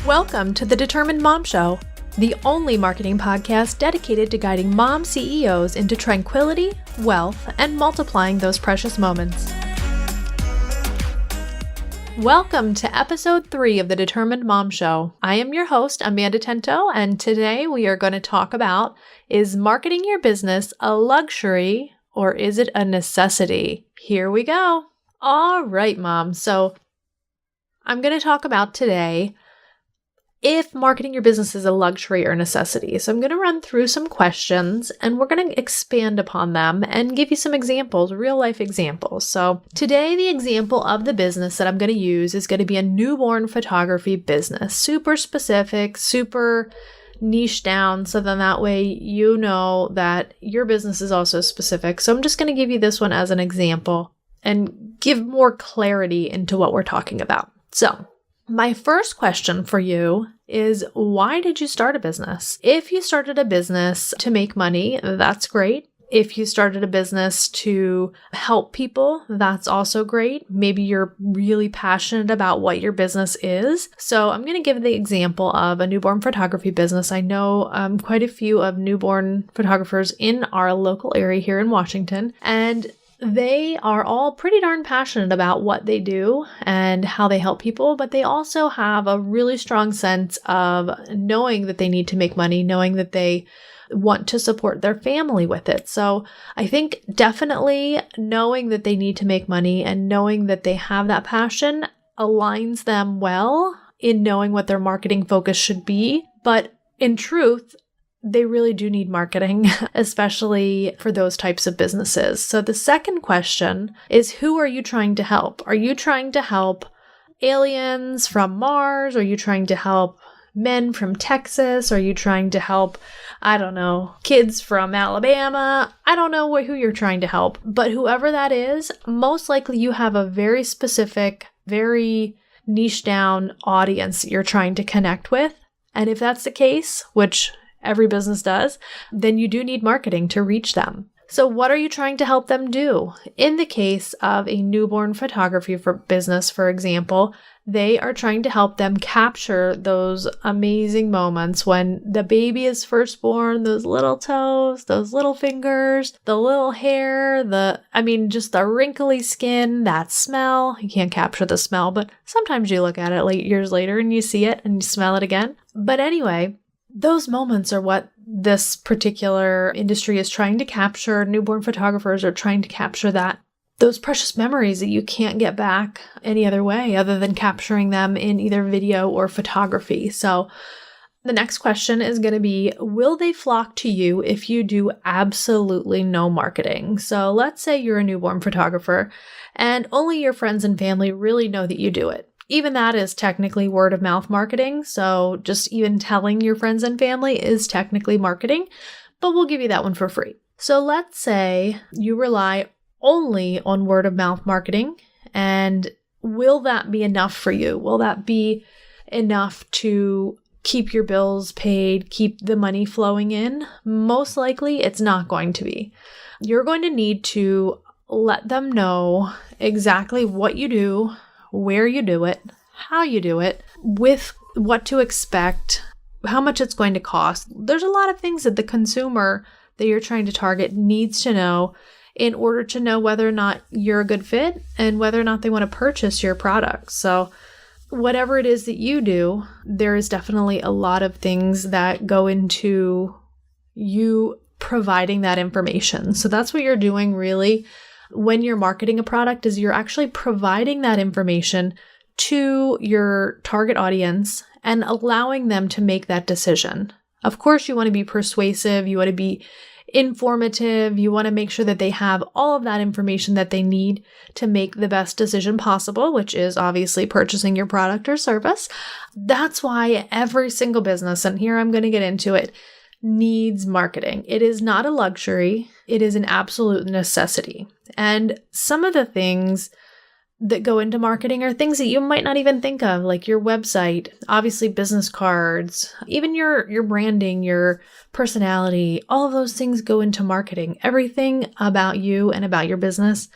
Welcome to the Determined Mom Show, the only marketing podcast dedicated to guiding mom CEOs into tranquility, wealth, and multiplying those precious moments. Welcome to episode 3 of the Determined Mom Show. I am your host, Amanda Tento, and today we are going to talk about, is marketing your business a luxury or is it a necessity? Here we go. All right, Mom. So I'm going to talk about today if marketing your business is a luxury or necessity. So I'm going to run through some questions and we're going to expand upon them and give you some examples, real life examples. So today, the example of the business that I'm going to use is going to be a newborn photography business. Super specific, super niche down. So then that way you know that your business is also specific. So I'm just going to give you this one as an example and give more clarity into what we're talking about. So my first question for you is, why did you start a business? If you started a business to make money, that's great. If you started a business to help people, that's also great. Maybe you're really passionate about what your business is. So I'm going to give the example of a newborn photography business. I know quite a few of newborn photographers in our local area here in Washington, and they are all pretty darn passionate about what they do and how they help people, but they also have a really strong sense of knowing that they need to make money, knowing that they want to support their family with it. So I think definitely knowing that they need to make money and knowing that they have that passion aligns them well in knowing what their marketing focus should be. But in truth, they really do need marketing, especially for those types of businesses. So the second question is, who are you trying to help? Are you trying to help aliens from Mars? Are you trying to help men from Texas? Are you trying to help, I don't know, kids from Alabama? I don't know who you're trying to help, but whoever that is, most likely you have a very specific, very niche down audience that you're trying to connect with. And if that's the case, which every business does, then you do need marketing to reach them. So what are you trying to help them do? In the case of a newborn photography business, for example, they are trying to help them capture those amazing moments when the baby is first born, those little toes, those little fingers, the little hair, just the wrinkly skin, that smell. You can't capture the smell, but sometimes you look at it years later and you see it and you smell it again. But anyway, those moments are what this particular industry is trying to capture. Newborn photographers are trying to capture those precious memories that you can't get back any other way other than capturing them in either video or photography. So the next question is going to be, will they flock to you if you do absolutely no marketing? So let's say you're a newborn photographer and only your friends and family really know that you do it. Even that is technically word of mouth marketing. So just even telling your friends and family is technically marketing, but we'll give you that one for free. So let's say you rely only on word of mouth marketing. And will that be enough for you? Will that be enough to keep your bills paid, keep the money flowing in? Most likely it's not going to be. You're going to need to let them know exactly what you do, where you do it, how you do it, with what to expect, how much it's going to cost. There's a lot of things that the consumer that you're trying to target needs to know in order to know whether or not you're a good fit and whether or not they want to purchase your product. So whatever it is that you do, there is definitely a lot of things that go into you providing that information. So that's what you're doing really when you're marketing a product, is you're actually providing that information to your target audience and allowing them to make that decision. Of course, you want to be persuasive, you want to be informative, you want to make sure that they have all of that information that they need to make the best decision possible, which is obviously purchasing your product or service. That's why every single business, and here I'm going to get into it, needs marketing. It is not a luxury. It is an absolute necessity. And some of the things that go into marketing are things that you might not even think of, like your website, obviously business cards, even your branding, your personality, all of those things go into marketing. Everything about you and about your business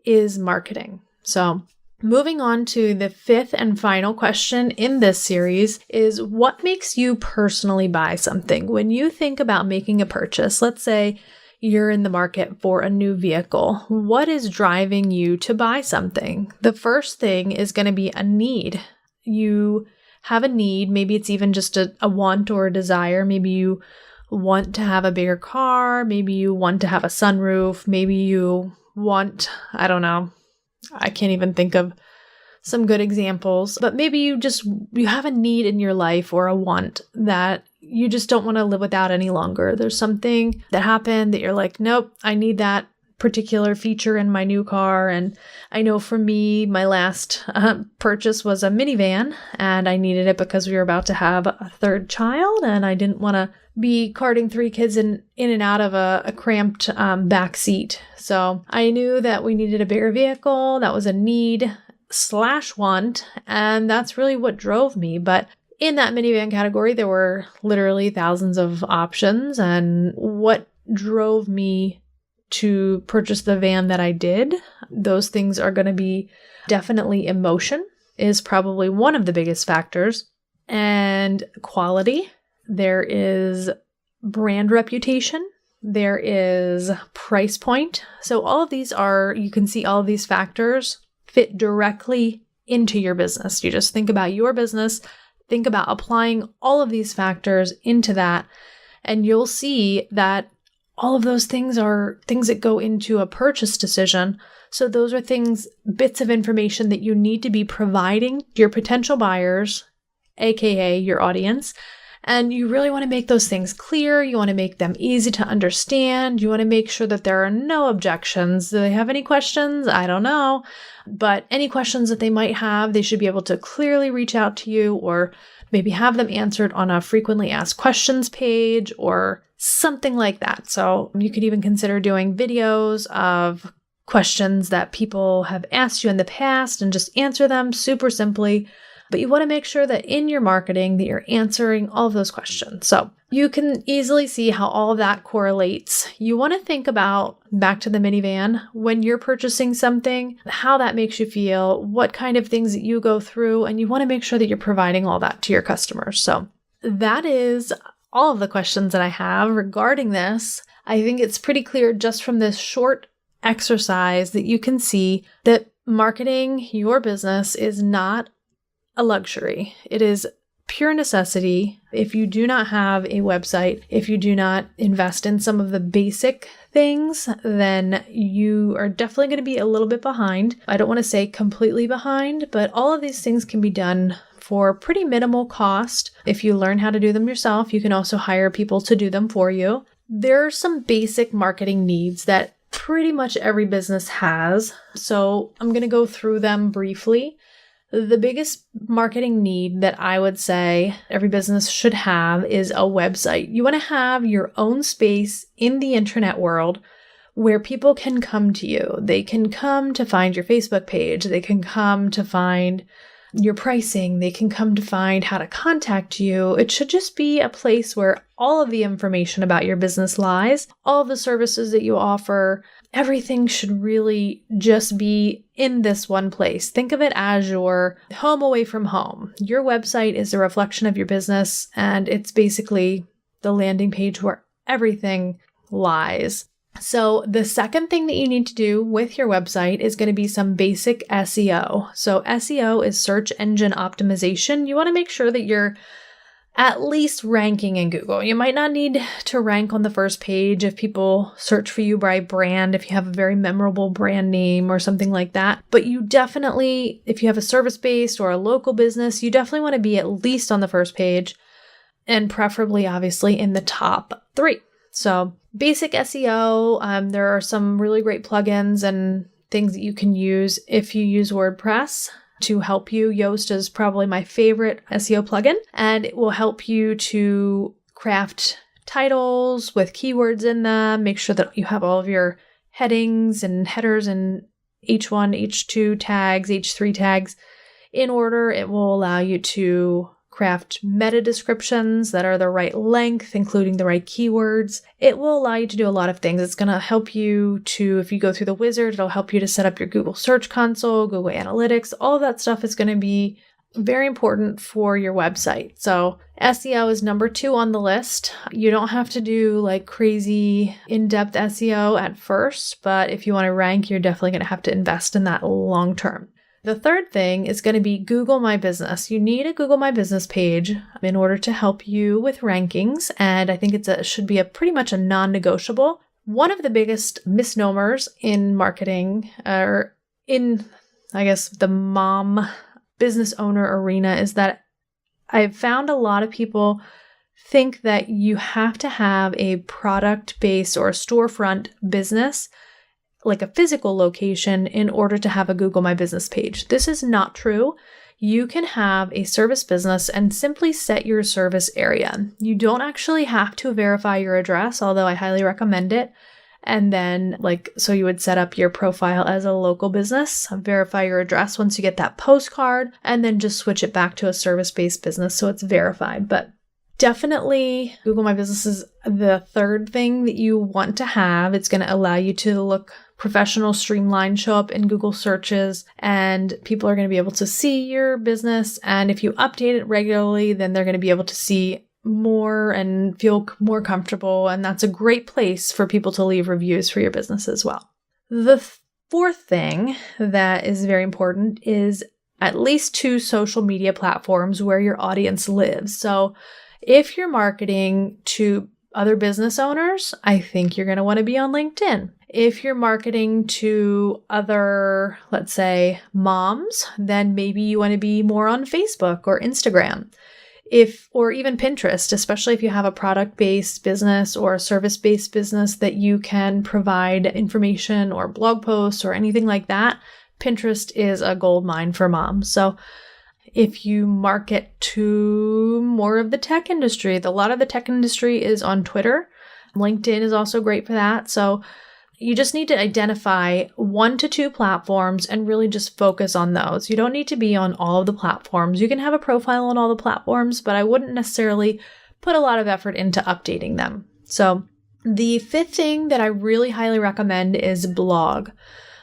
is marketing. So Moving on to the fifth and final question in this series is, what makes you personally buy something? When you think about making a purchase, let's say you're in the market for a new vehicle, what is driving you to buy something? The first thing is going to be a need. You have a need. Maybe it's even just a want or a desire. Maybe you want to have a bigger car. Maybe you want to have a sunroof. Maybe you want, I don't know, I can't even think of some good examples, but maybe you have a need in your life or a want that you just don't want to live without any longer. There's something that happened that you're like, nope, I need that particular feature in my new car. And I know for me, my last purchase was a minivan, and I needed it because we were about to have a third child, and I didn't want to be carting 3 kids in and out of a cramped back seat. So I knew that we needed a bigger vehicle. That was a need/want, and that's really what drove me. But in that minivan category, there were literally thousands of options, and what drove me to purchase the van that I did, those things are going to be definitely emotion is probably one of the biggest factors, and quality. There is brand reputation. There is price point. So all of these you can see all of these factors fit directly into your business. You just think about your business, think about applying all of these factors into that, and you'll see that all of those things are things that go into a purchase decision. So those are bits of information that you need to be providing your potential buyers, aka your audience. And you really want to make those things clear. You want to make them easy to understand. You want to make sure that there are no objections. Do they have any questions? I don't know. But any questions that they might have, they should be able to clearly reach out to you, or maybe have them answered on a frequently asked questions page or something like that. So you could even consider doing videos of questions that people have asked you in the past and just answer them super simply. But you want to make sure that in your marketing that you're answering all of those questions. So you can easily see how all of that correlates. You want to think about, back to the minivan, when you're purchasing something, how that makes you feel, what kind of things that you go through, and you want to make sure that you're providing all that to your customers. So that is all of the questions that I have regarding this. I think it's pretty clear just from this short exercise that you can see that marketing your business is not a luxury. It is pure necessity. If you do not have a website, if you do not invest in some of the basic things, then you are definitely going to be a little bit behind. I don't want to say completely behind, but all of these things can be done for pretty minimal cost. If you learn how to do them yourself, you can also hire people to do them for you. There are some basic marketing needs that pretty much every business has. So I'm going to go through them briefly. The biggest marketing need that I would say every business should have is a website. You want to have your own space in the internet world where people can come to you. They can come to find your Facebook page. They can come to find your pricing. They can come to find how to contact you. It should just be a place where all of the information about your business lies, all of the services that you offer. Everything should really just be in this one place. Think of it as your home away from home. Your website is a reflection of your business, and it's basically the landing page where everything lies. So the second thing that you need to do with your website is going to be some basic SEO. So SEO is search engine optimization. You want to make sure that you're at least ranking in Google. You might not need to rank on the first page if people search for you by brand, if you have a very memorable brand name or something like that. But you definitely, if you have a service-based or a local business, you definitely want to be at least on the first page, and preferably, obviously, in the top 3. So basic SEO, there are some really great plugins and things that you can use if you use WordPress to help you. Yoast is probably my favorite SEO plugin, and it will help you to craft titles with keywords in them, make sure that you have all of your headings and headers and H1, H2 tags, H3 tags in order. It will allow you to craft meta descriptions that are the right length, including the right keywords. It will allow you to do a lot of things. It's going to help you to, if you go through the wizard, it'll help you to set up your Google Search Console, Google Analytics. All of that stuff is going to be very important for your website. So SEO is number 2 on the list. You don't have to do like crazy in-depth SEO at first, but if you want to rank, you're definitely going to have to invest in that long term. The third thing is going to be Google My Business. You need a Google My Business page in order to help you with rankings, and I think it should be pretty much a non-negotiable. One of the biggest misnomers in marketing, or in, I guess, the mom business owner arena, is that I've found a lot of people think that you have to have a product-based or a storefront business, like a physical location, in order to have a Google My Business page. This is not true. You can have a service business and simply set your service area. You don't actually have to verify your address, although I highly recommend it. And then so you would set up your profile as a local business, verify your address once you get that postcard, and then just switch it back to a service-based business so it's verified. But definitely Google My Business is the third thing that you want to have. It's going to allow you to look professional, streamlined, show up in Google searches, and people are going to be able to see your business. And if you update it regularly, then they're going to be able to see more and feel more comfortable. And that's a great place for people to leave reviews for your business as well. The fourth thing that is very important is at least 2 social media platforms where your audience lives. So if you're marketing to other business owners, I think you're going to want to be on LinkedIn. If you're marketing to other, let's say, moms, then maybe you want to be more on Facebook or Instagram. Or even Pinterest, especially if you have a product-based business or a service-based business that you can provide information or blog posts or anything like that, Pinterest is a gold mine for moms. So if you market to more of the tech industry, a lot of the tech industry is on Twitter. LinkedIn is also great for that. So you just need to identify 1 to 2 platforms and really just focus on those. You don't need to be on all of the platforms. You can have a profile on all the platforms, but I wouldn't necessarily put a lot of effort into updating them. So the 5th thing that I really highly recommend is blog.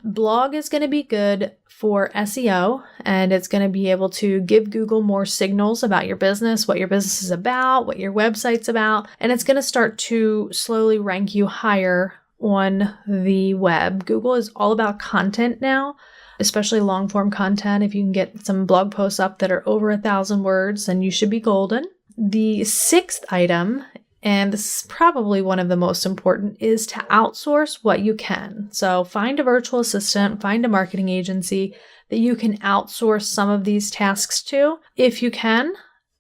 Blog is going to be good for SEO, and it's going to be able to give Google more signals about your business, what your business is about, what your website's about, and it's going to start to slowly rank you higher on the web. Google is all about content now, especially long form content. If you can get some blog posts up that are over 1,000 words, then you should be golden. The 6th item, and this is probably one of the most important, is to outsource what you can. So find a virtual assistant, find a marketing agency that you can outsource some of these tasks to if you can,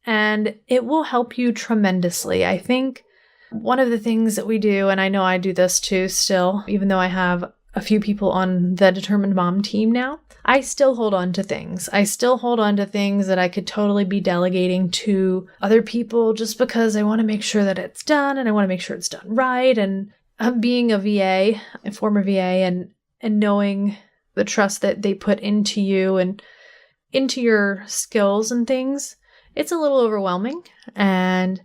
and it will help you tremendously. I think one of the things that we do, and I know I do this too still, even though I have a few people on the Determined Mom team now, I still hold on to things. I still hold on to things that I could totally be delegating to other people just because I want to make sure that it's done and I want to make sure it's done right. And being a VA, a former VA, and knowing the trust that they put into you and into your skills and things, it's a little overwhelming. And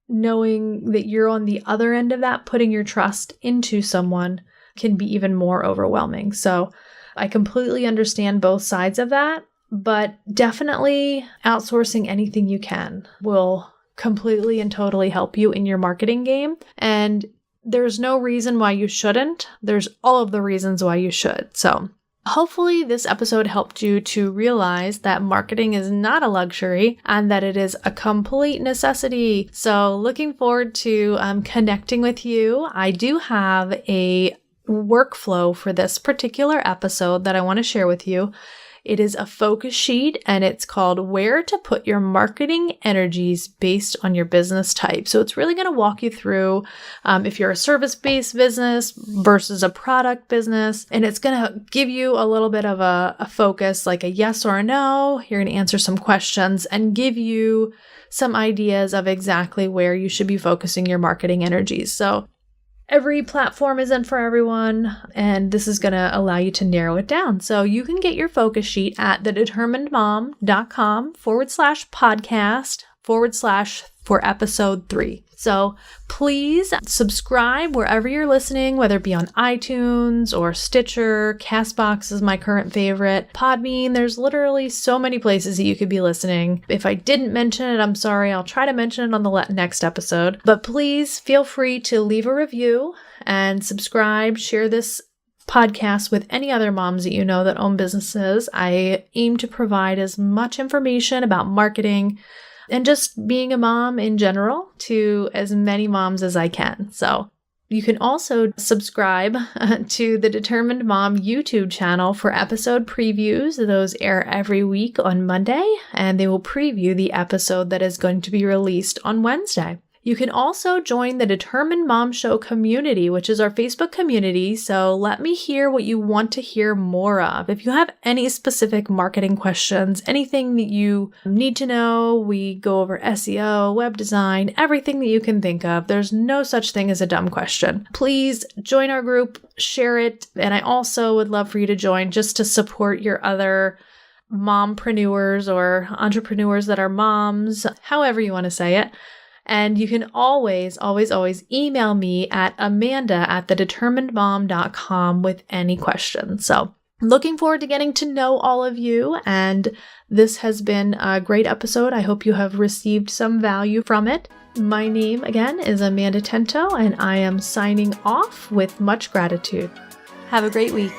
knowing that you're on the other end of that, putting your trust into someone, can be even more overwhelming. So I completely understand both sides of that, but definitely outsourcing anything you can will completely and totally help you in your marketing game. And there's no reason why you shouldn't. There's all of the reasons why you should. So hopefully this episode helped you to realize that marketing is not a luxury and that it is a complete necessity. So looking forward to connecting with you. I do have a workflow for this particular episode that I want to share with you. It is a focus sheet and it's called Where to Put Your Marketing Energies Based on Your Business Type. So it's really going to walk you through if you're a service-based business versus a product business, and it's going to give you a little bit of a focus, like a yes or a no. You're going to answer some questions and give you some ideas of exactly where you should be focusing your marketing energies. So every platform isn't for everyone, and this is going to allow you to narrow it down. So you can get your focus sheet at thedeterminedmom.com/podcast for episode 3. So please subscribe wherever you're listening, whether it be on iTunes or Stitcher. Castbox is my current favorite. Podbean, there's literally so many places that you could be listening. If I didn't mention it, I'm sorry. I'll try to mention it on the next episode. But please feel free to leave a review and subscribe, share this podcast with any other moms that you know that own businesses. I aim to provide as much information about marketing and just being a mom in general to as many moms as I can. So you can also subscribe to the Determined Mom YouTube channel for episode previews. Those air every week on Monday, and they will preview the episode that is going to be released on Wednesday. You can also join the Determined Mom Show community, which is our Facebook community. So let me hear what you want to hear more of. If you have any specific marketing questions, anything that you need to know, we go over SEO, web design, everything that you can think of. There's no such thing as a dumb question. Please join our group, share it. And I also would love for you to join just to support your other mompreneurs or entrepreneurs that are moms, however you want to say it. And you can always email me at amanda@thedeterminedmom.com with any questions. So looking forward to getting to know all of you. And this has been a great episode. I hope you have received some value from it. My name again is Amanda Tento, and I am signing off with much gratitude. Have a great week.